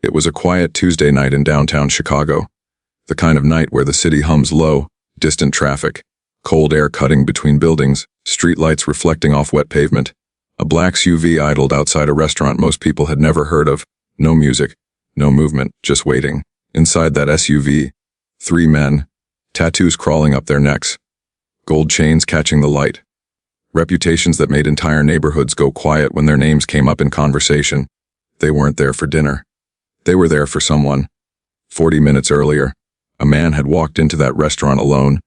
It was a quiet Tuesday night in downtown Chicago, the kind of night where the city hums low, distant traffic, cold air cutting between buildings, streetlights reflecting off wet pavement. A black SUV idled outside a restaurant most people had never heard of. No music, no movement, just waiting. Inside that SUV, 3 men, tattoos crawling up their necks, gold chains catching the light, reputations that made entire neighborhoods go quiet when their names came up in conversation. They weren't there for dinner. They were there for someone. 40 minutes earlier, a man had walked into that restaurant alone.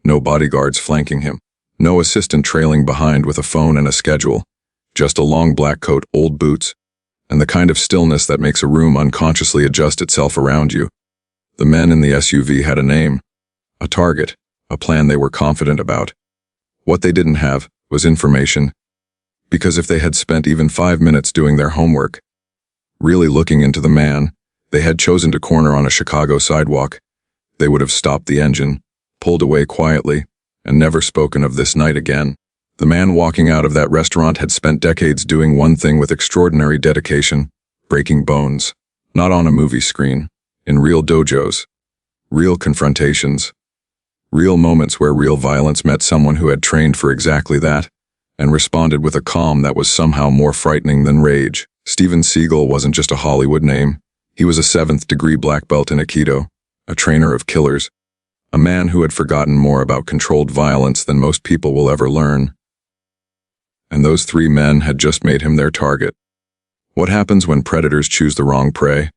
No bodyguards flanking him. No assistant trailing behind with a phone and a schedule. Just a long black coat, old boots, and the kind of stillness that makes a room unconsciously adjust itself around you. The men in the SUV had a name, a target, a plan they were confident about. What they didn't have was information, because if they had spent even 5 minutes doing their homework, really looking into the man they had chosen to corner on a Chicago sidewalk, they would have stopped the engine, pulled away quietly, and never spoken of this night again. The man walking out of that restaurant had spent decades doing one thing with extraordinary dedication: breaking bones. Not on a movie screen, in real dojos, real confrontations, real moments where real violence met someone who had trained for exactly that, and responded with a calm that was somehow more frightening than rage. Steven Seagal wasn't just a Hollywood name. He was a 7th-degree black belt in Aikido, a trainer of killers, a man who had forgotten more about controlled violence than most people will ever learn. And those 3 men had just made him their target. What happens when predators choose the wrong prey?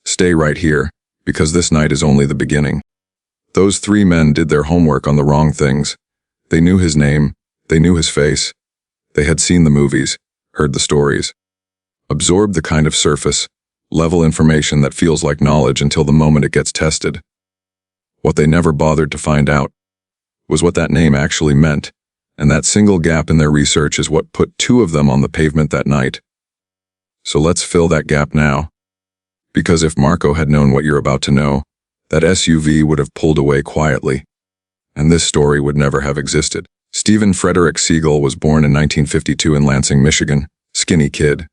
Stay right here, because this night is only the beginning. Those 3 men did their homework on the wrong things. They knew his name, they knew his face. They had seen the movies, heard the stories, absorbed the kind of surface-level information that feels like knowledge until the moment it gets tested. What they never bothered to find out was what that name actually meant, and that single gap in their research is what put 2 of them on the pavement that night. So let's fill that gap now. Because if Marco had known what you're about to know, that SUV would have pulled away quietly, and this story would never have existed. Steven Frederick Seagal was born in 1952 in Lansing, Michigan. Skinny kid.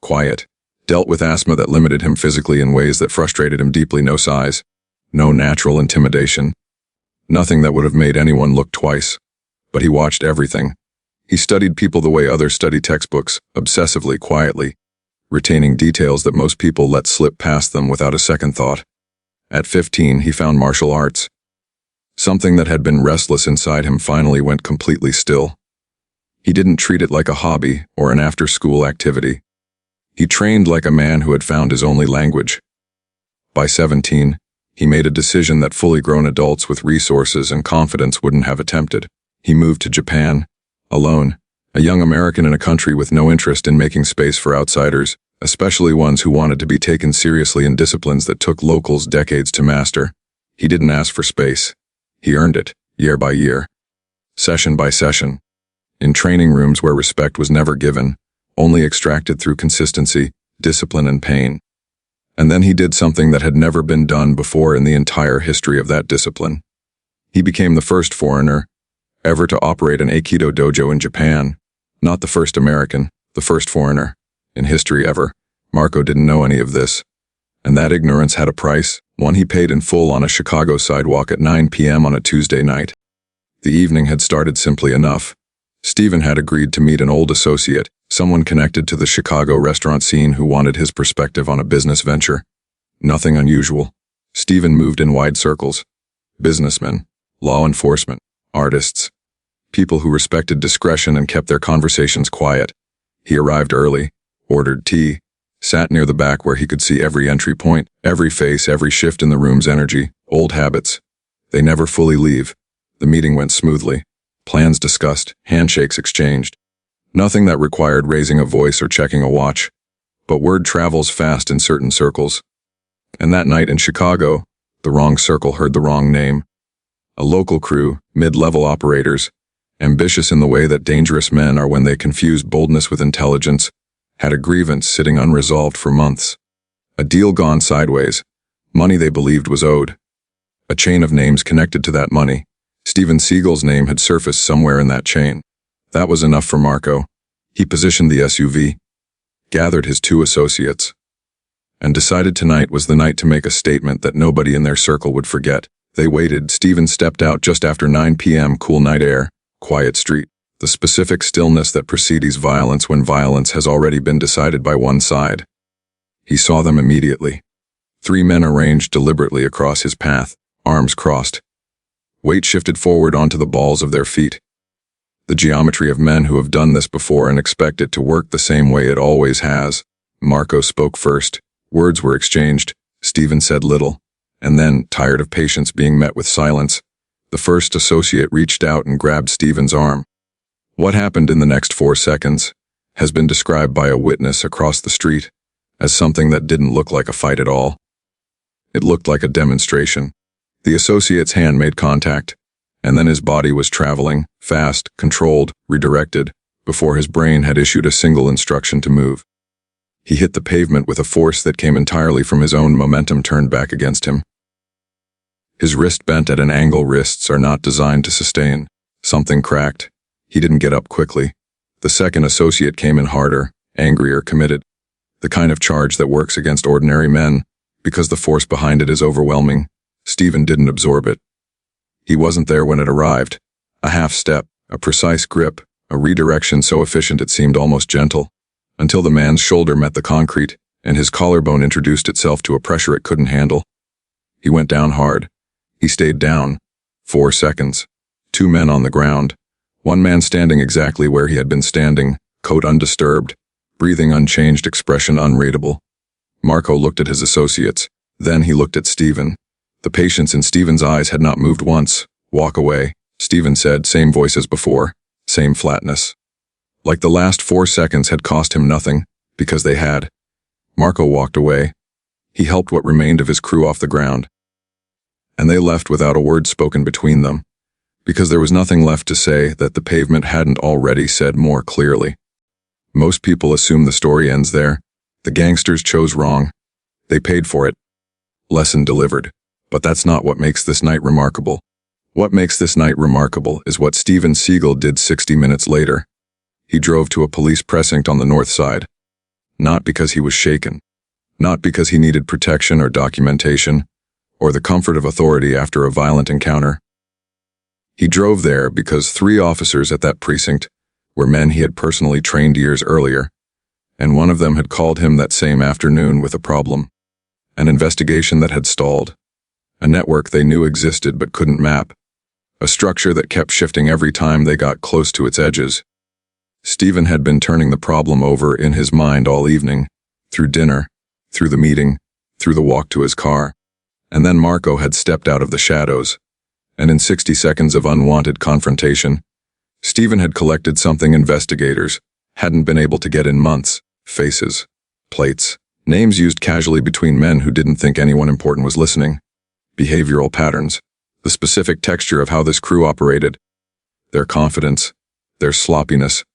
Quiet. Dealt with asthma that limited him physically in ways that frustrated him deeply. No size. No natural intimidation. Nothing that would have made anyone look twice. But he watched everything. He studied people the way others study textbooks, obsessively, quietly, retaining details that most people let slip past them without a second thought. At 15, he found martial arts. Something that had been restless inside him finally went completely still. He didn't treat it like a hobby or an after-school activity. He trained like a man who had found his only language. By 17, he made a decision that fully grown adults with resources and confidence wouldn't have attempted. He moved to Japan, alone, a young American in a country with no interest in making space for outsiders, especially ones who wanted to be taken seriously in disciplines that took locals decades to master. He didn't ask for space. He earned it, year by year, session by session, in training rooms where respect was never given, only extracted through consistency, discipline, and pain. And then he did something that had never been done before in the entire history of that discipline. He became the first foreigner ever to operate an Aikido dojo in Japan. Not the first American, the first foreigner in history ever. Marco didn't know any of this. And that ignorance had a price, one he paid in full on a Chicago sidewalk at 9 p.m. on a Tuesday night. The evening had started simply enough. Steven had agreed to meet an old associate, someone connected to the Chicago restaurant scene who wanted his perspective on a business venture. Nothing unusual. Steven moved in wide circles. Businessmen, law enforcement, artists, people who respected discretion and kept their conversations quiet. He arrived early, ordered tea, sat near the back where he could see every entry point, every face, every shift in the room's energy. Old habits. They never fully leave. The meeting went smoothly. Plans discussed, handshakes exchanged. Nothing that required raising a voice or checking a watch. But word travels fast in certain circles. And that night in Chicago, the wrong circle heard the wrong name. A local crew, mid-level operators, ambitious in the way that dangerous men are when they confuse boldness with intelligence, had a grievance sitting unresolved for months. A deal gone sideways. Money they believed was owed. A chain of names connected to that money. Steven Seagal's name had surfaced somewhere in that chain. That was enough for Marco. He positioned the SUV, gathered his 2 associates, and decided tonight was the night to make a statement that nobody in their circle would forget. They waited. Steven stepped out just after 9 p.m. Cool night air, quiet street. The specific stillness that precedes violence when violence has already been decided by one side. He saw them immediately. 3 men arranged deliberately across his path, arms crossed. Weight shifted forward onto the balls of their feet. The geometry of men who have done this before and expect it to work the same way it always has. Marco spoke first. Words were exchanged. Steven said little. And then, tired of patience being met with silence, the first associate reached out and grabbed Steven's arm. What happened in the next 4 seconds has been described by a witness across the street as something that didn't look like a fight at all. It looked like a demonstration. The associate's hand made contact, and then his body was traveling, fast, controlled, redirected, before his brain had issued a single instruction to move. He hit the pavement with a force that came entirely from his own momentum turned back against him. His wrist bent at an angle wrists are not designed to sustain. Something cracked. He didn't get up quickly. The second associate came in harder, angrier, committed. The kind of charge that works against ordinary men, because the force behind it is overwhelming. Steven didn't absorb it. He wasn't there when it arrived. A half step, a precise grip, a redirection so efficient it seemed almost gentle, until the man's shoulder met the concrete, and his collarbone introduced itself to a pressure it couldn't handle. He went down hard. He stayed down. 4 seconds. 2 men on the ground. 1 man standing exactly where he had been standing, coat undisturbed, breathing unchanged, expression unreadable. Marco looked at his associates. Then he looked at Steven. The patience in Steven's eyes had not moved once. Walk away, Steven said, same voice as before, same flatness. Like the last 4 seconds had cost him nothing, because they had. Marco walked away. He helped what remained of his crew off the ground. And they left without a word spoken between them, because there was nothing left to say that the pavement hadn't already said more clearly. Most people assume the story ends there. The gangsters chose wrong. They paid for it. Lesson delivered. But that's not what makes this night remarkable. What makes this night remarkable is what Steven Seagal did 60 minutes later. He drove to a police precinct on the north side. Not because he was shaken. Not because he needed protection or documentation, or the comfort of authority after a violent encounter. He drove there because 3 officers at that precinct were men he had personally trained years earlier, and one of them had called him that same afternoon with a problem. An investigation that had stalled. A network they knew existed but couldn't map. A structure that kept shifting every time they got close to its edges. Steven had been turning the problem over in his mind all evening, through dinner, through the meeting, through the walk to his car. And then Marco had stepped out of the shadows, and in 60 seconds of unwanted confrontation, Steven had collected something investigators hadn't been able to get in months: faces, plates, names used casually between men who didn't think anyone important was listening, behavioral patterns, the specific texture of how this crew operated, their confidence, their sloppiness,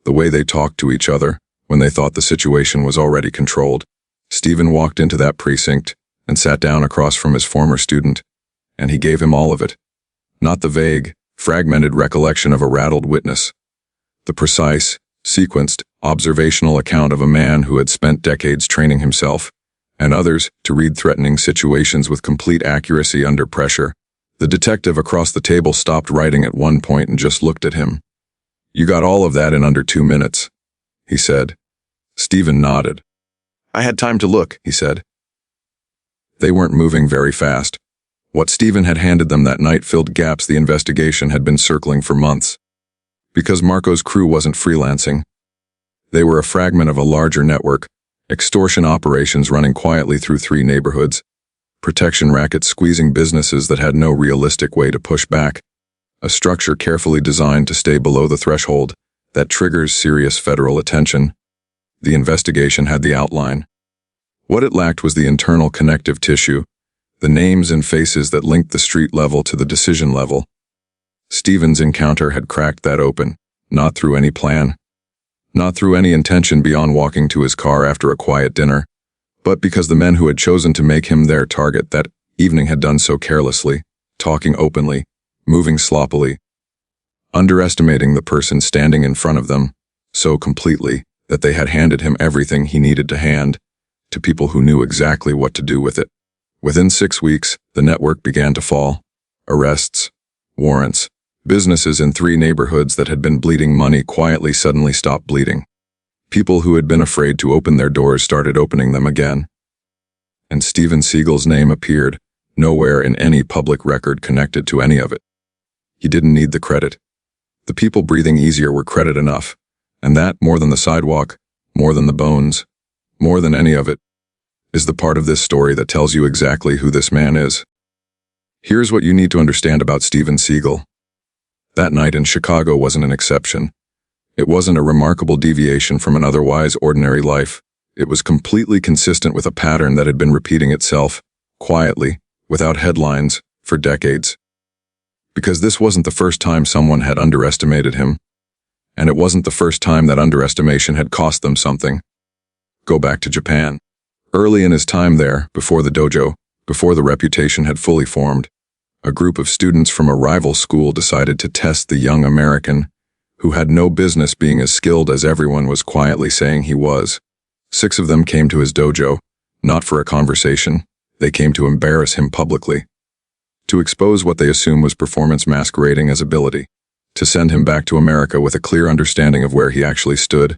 the way they talked to each other when they thought the situation was already controlled. Steven walked into that precinct and sat down across from his former student, and he gave him all of it. Not the vague, fragmented recollection of a rattled witness. The precise, sequenced, observational account of a man who had spent decades training himself, and others, to read threatening situations with complete accuracy under pressure. The detective across the table stopped writing at one point and just looked at him. "You got all of that in under 2 minutes," he said. Steven nodded. "I had time to look," he said. They weren't moving very fast. What Steven had handed them that night filled gaps the investigation had been circling for months. Because Marco's crew wasn't freelancing. They were a fragment of a larger network, extortion operations running quietly through 3 neighborhoods, protection rackets squeezing businesses that had no realistic way to push back, a structure carefully designed to stay below the threshold that triggers serious federal attention. The investigation had the outline. What it lacked was the internal connective tissue, the names and faces that linked the street level to the decision level. Steven's encounter had cracked that open, not through any plan, not through any intention beyond walking to his car after a quiet dinner, but because the men who had chosen to make him their target that evening had done so carelessly, talking openly, moving sloppily, underestimating the person standing in front of them, so completely that they had handed him everything he needed to hand. to people who knew exactly what to do with it. Within 6 weeks, the network began to fall. Arrests, warrants, businesses in 3 neighborhoods that had been bleeding money quietly suddenly stopped bleeding. People who had been afraid to open their doors started opening them again. And Steven Seagal's name appeared, nowhere in any public record connected to any of it. He didn't need the credit. The people breathing easier were credit enough, and that, more than the sidewalk, more than the bones, more than any of it, is the part of this story that tells you exactly who this man is. Here's what you need to understand about Steven Seagal. That night in Chicago wasn't an exception. It wasn't a remarkable deviation from an otherwise ordinary life. It was completely consistent with a pattern that had been repeating itself, quietly, without headlines, for decades. Because this wasn't the first time someone had underestimated him, and it wasn't the first time that underestimation had cost them something. Go back to Japan. Early in his time there, before the dojo, before the reputation had fully formed, a group of students from a rival school decided to test the young American, who had no business being as skilled as everyone was quietly saying he was. 6 of them came to his dojo, not for a conversation. They came to embarrass him publicly, to expose what they assumed was performance masquerading as ability, to send him back to America with a clear understanding of where he actually stood.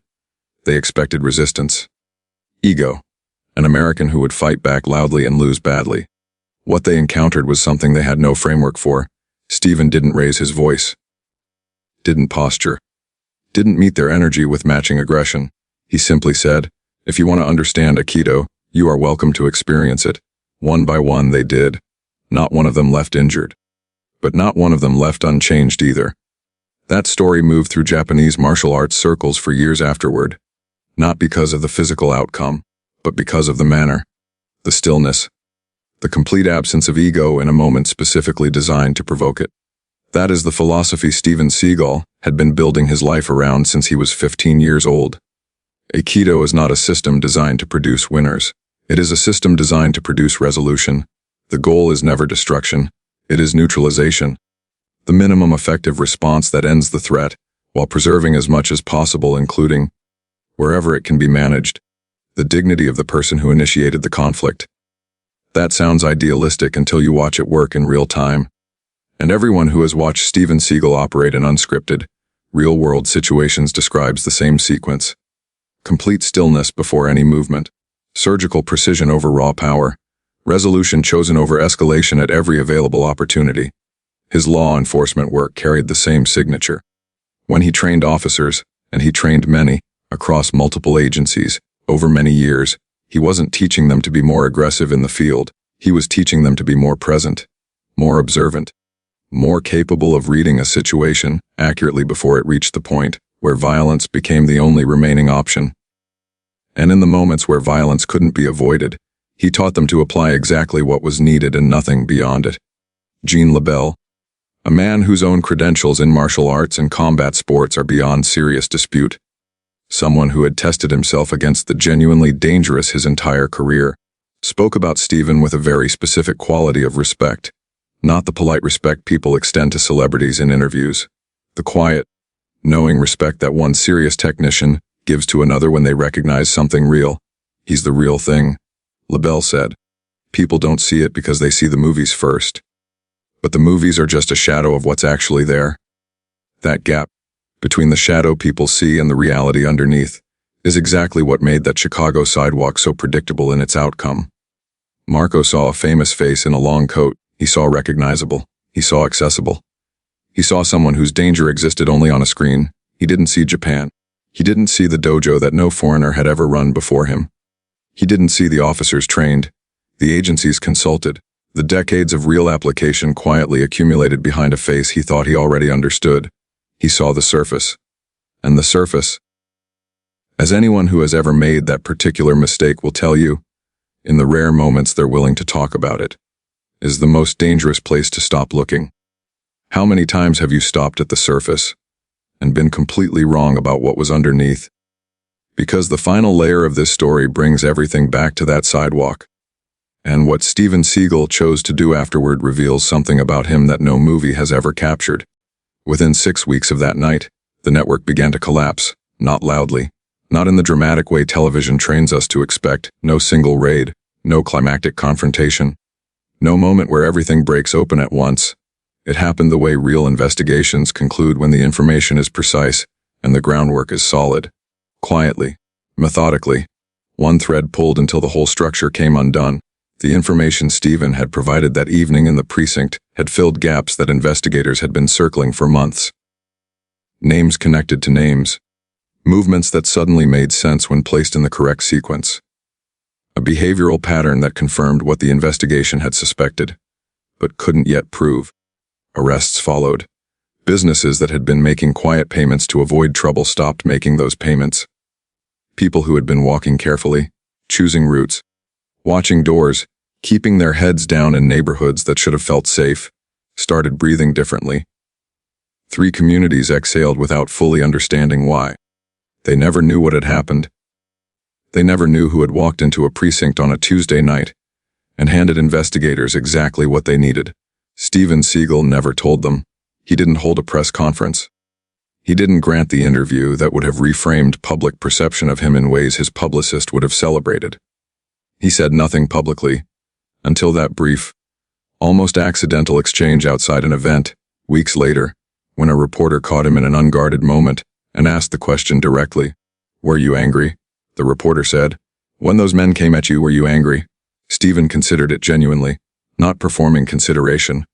They expected resistance. Ego. An American who would fight back loudly and lose badly. What they encountered was something they had no framework for. Steven didn't raise his voice, didn't posture, didn't meet their energy with matching aggression. He simply said, "If you want to understand Aikido, you are welcome to experience it." One by one they did. Not one of them left injured. But not one of them left unchanged either. That story moved through Japanese martial arts circles for years afterward. Not because of the physical outcome, but because of the manner, the stillness, the complete absence of ego in a moment specifically designed to provoke it. That is the philosophy Steven Seagal had been building his life around since he was 15 years old. Aikido is not a system designed to produce winners. It is a system designed to produce resolution. The goal is never destruction. It is neutralization. The minimum effective response that ends the threat, while preserving as much as possible, including, wherever it can be managed, the dignity of the person who initiated the conflict. That sounds idealistic until you watch it work in real time. And everyone who has watched Steven Seagal operate in unscripted, real-world situations describes the same sequence. Complete stillness before any movement. Surgical precision over raw power. Resolution chosen over escalation at every available opportunity. His law enforcement work carried the same signature. When he trained officers, and he trained many, across multiple agencies, over many years, he wasn't teaching them to be more aggressive in the field. He was teaching them to be more present, more observant, more capable of reading a situation accurately before it reached the point where violence became the only remaining option. And in the moments where violence couldn't be avoided, he taught them to apply exactly what was needed and nothing beyond it. Jean Labelle, a man whose own credentials in martial arts and combat sports are beyond serious dispute, someone who had tested himself against the genuinely dangerous his entire career, spoke about Steven with a very specific quality of respect, not the polite respect people extend to celebrities in interviews, the quiet, knowing respect that one serious technician gives to another when they recognize something real. He's the real thing, Labelle said. People don't see it because they see the movies first. But the movies are just a shadow of what's actually there. That gap between the shadow people see and the reality underneath is exactly what made that Chicago sidewalk so predictable in its outcome. Marco saw a famous face in a long coat. He saw recognizable. He saw accessible. He saw someone whose danger existed only on a screen. He didn't see Japan. He didn't see the dojo that no foreigner had ever run before him. He didn't see the officers trained, the agencies consulted, the decades of real application quietly accumulated behind a face he thought he already understood. He saw the surface. And the surface, as anyone who has ever made that particular mistake will tell you, in the rare moments they're willing to talk about it, is the most dangerous place to stop looking. How many times have you stopped at the surface and been completely wrong about what was underneath? Because the final layer of this story brings everything back to that sidewalk. And what Steven Seagal chose to do afterward reveals something about him that no movie has ever captured. Within 6 weeks of that night, the network began to collapse, not loudly, Not in the dramatic way television trains us to expect, no single raid, no climactic confrontation, no moment where everything breaks open at once. It happened the way real investigations conclude when the information is precise and the groundwork is solid. Quietly, methodically, one thread pulled until the whole structure came undone. The information Steven had provided that evening in the precinct had filled gaps that investigators had been circling for months. Names connected to names. Movements that suddenly made sense when placed in the correct sequence. A behavioral pattern that confirmed what the investigation had suspected, but couldn't yet prove. Arrests followed. Businesses that had been making quiet payments to avoid trouble stopped making those payments. People who had been walking carefully, choosing routes, watching doors, keeping their heads down in neighborhoods that should have felt safe, started breathing differently. 3 communities exhaled without fully understanding why. They never knew what had happened. They never knew who had walked into a precinct on a Tuesday night and handed investigators exactly what they needed. Steven Seagal never told them. He didn't hold a press conference. He didn't grant the interview that would have reframed public perception of him in ways his publicist would have celebrated. He said nothing publicly, until that brief, almost accidental exchange outside an event, weeks later, when a reporter caught him in an unguarded moment and asked the question directly. "Were you angry?" The reporter said. "When those men came at you, were you angry?" Steven considered it genuinely, not performing consideration.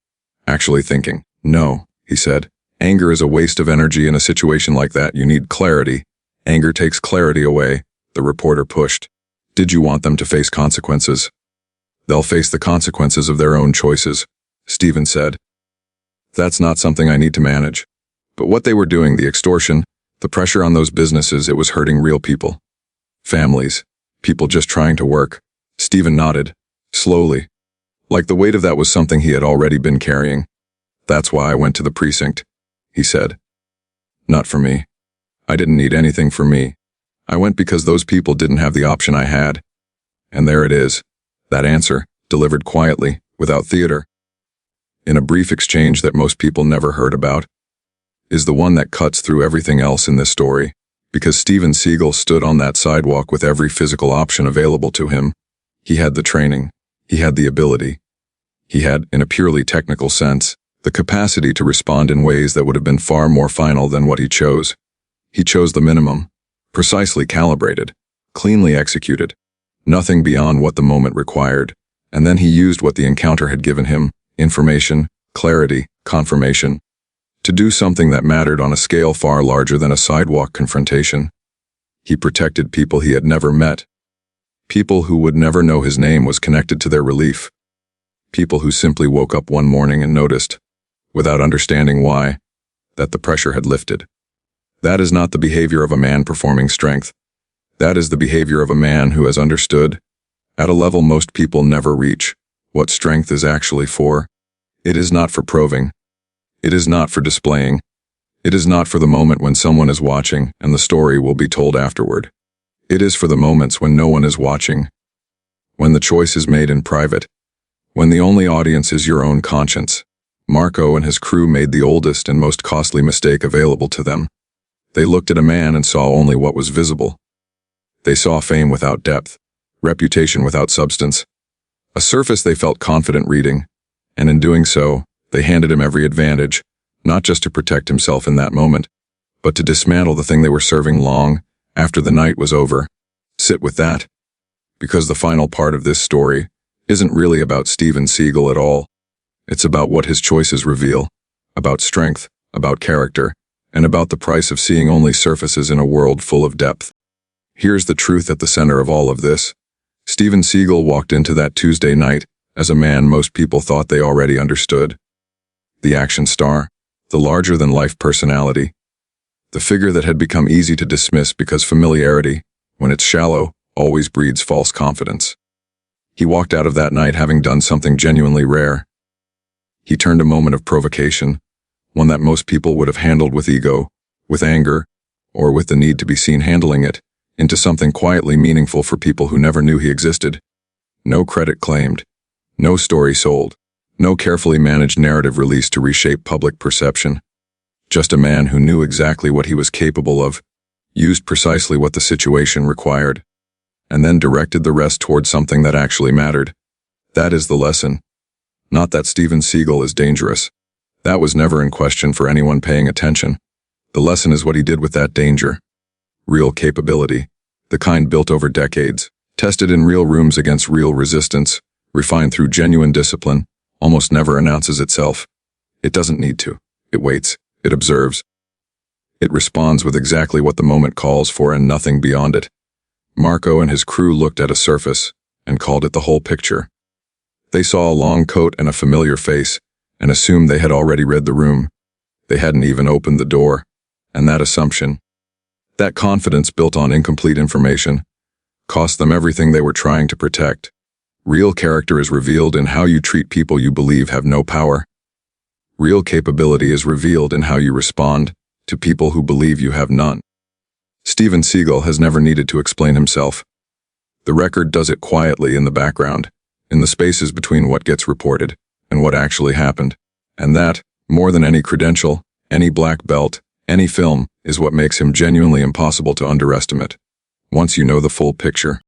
Actually thinking. "No," he said. "Anger is a waste of energy in a situation like that. You need clarity. Anger takes clarity away." The reporter pushed. "Did you want them to face consequences?" "They'll face the consequences of their own choices," Steven said. "That's not something I need to manage." But what they were doing, the extortion, the pressure on those businesses, it was hurting real people. Families. People just trying to work. Steven nodded. Slowly. Like the weight of that was something he had already been carrying. "That's why I went to the precinct," he said. "Not for me. I didn't need anything for me. I went because those people didn't have the option I had." And there it is. That answer, delivered quietly, without theater, in a brief exchange that most people never heard about, is the one that cuts through everything else in this story. Because Steven Seagal stood on that sidewalk with every physical option available to him. He had the training. He had the ability. He had, in a purely technical sense, the capacity to respond in ways that would have been far more final than what he chose. He chose the minimum, precisely calibrated, cleanly executed, nothing beyond what the moment required, and then he used what the encounter had given him, information, clarity, confirmation, to do something that mattered on a scale far larger than a sidewalk confrontation. He protected people he had never met. People who would never know his name was connected to their relief. People who simply woke up one morning and noticed, without understanding why, that the pressure had lifted. That is not the behavior of a man performing strength. That is the behavior of a man who has understood, at a level most people never reach, what strength is actually for. It is not for proving. It is not for displaying. It is not for the moment when someone is watching and the story will be told afterward. It is for the moments when no one is watching. When the choice is made in private. When the only audience is your own conscience. Marco and his crew made the oldest and most costly mistake available to them. They looked at a man and saw only what was visible. They saw fame without depth, reputation without substance, a surface they felt confident reading, and in doing so, they handed him every advantage, not just to protect himself in that moment, but to dismantle the thing they were serving long after the night was over. Sit with that. Because the final part of this story isn't really about Steven Seagal at all. It's about what his choices reveal, about strength, about character, and about the price of seeing only surfaces in a world full of depth. Here's the truth at the center of all of this. Steven Seagal walked into that Tuesday night as a man most people thought they already understood. The action star, the larger-than-life personality, the figure that had become easy to dismiss because familiarity, when it's shallow, always breeds false confidence. He walked out of that night having done something genuinely rare. He turned a moment of provocation, one that most people would have handled with ego, with anger, or with the need to be seen handling it, into something quietly meaningful for people who never knew he existed. No credit claimed. No story sold. No carefully managed narrative released to reshape public perception. Just a man who knew exactly what he was capable of, used precisely what the situation required, and then directed the rest towards something that actually mattered. That is the lesson. Not that Steven Seagal is dangerous. That was never in question for anyone paying attention. The lesson is what he did with that danger. Real capability, the kind built over decades, tested in real rooms against real resistance, refined through genuine discipline, almost never announces itself. It doesn't need to. It waits. It observes. It responds with exactly what the moment calls for and nothing beyond it. Marco and his crew looked at a surface and called it the whole picture. They saw a long coat and a familiar face and assumed they had already read the room. They hadn't even opened the door. And that assumption, that confidence built on incomplete information, cost them everything they were trying to protect. Real character is revealed in how you treat people you believe have no power. Real capability is revealed in how you respond to people who believe you have none. Steven Seagal has never needed to explain himself. The record does it quietly in the background, in the spaces between what gets reported and what actually happened. And that, more than any credential, any black belt, any film, is what makes him genuinely impossible to underestimate. Once you know the full picture,